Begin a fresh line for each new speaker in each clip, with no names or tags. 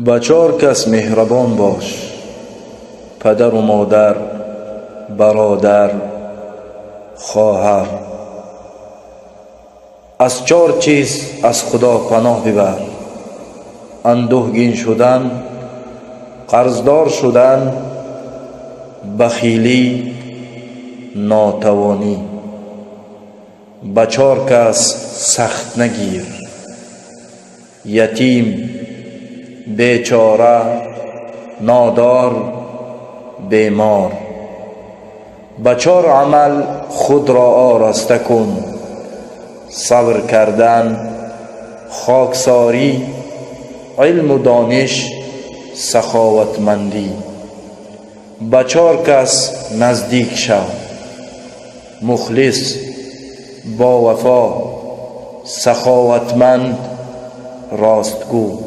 با 4 کس مهربان باش: پدر و مادر، برادر، خواهر. از 4 چیز از خدا پناه ببر: اندوهگین شدن، قرضدار شدن، بخیلی، ناتوانی. با 4 کس سخت نگیر: یتیم، بیچاره، نادار، بیمار. با 4 عمل خود را آراسته کن: صبر کردن، خاکساری، علم و دانش، سخاوتمندی. با 4 کس نزدیک شو: مخلص، با وفا، سخاوتمند، راستگو.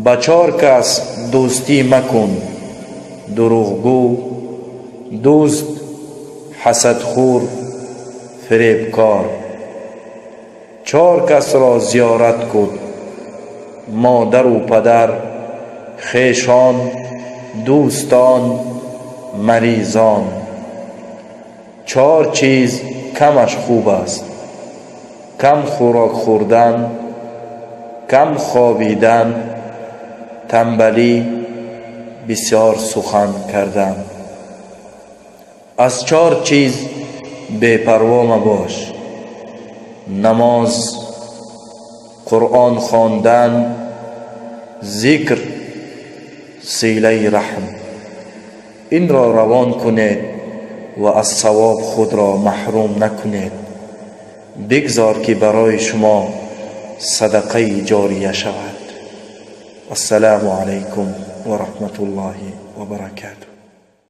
با 4 کس دوستی مکن: دروغگو، دوست، حسدخور، فریبکار. 4 کس را زیارت کن: مادر و پدر، خویشان، دوستان، مریضان. 4 چیز کمش خوب است: کم خوراک خوردن، کم خوابیدن، تنبلی، بسیار سخن کردن. از 4 چیز بے پروا مباش: نماز، قرآن خواندن، ذکر، صله رحم. این را روان کنید و از ثواب خود را محروم نکنید. بگذار که برای شما صدقه جاریه شود. السلام علیکم و رحمت الله و برکاته.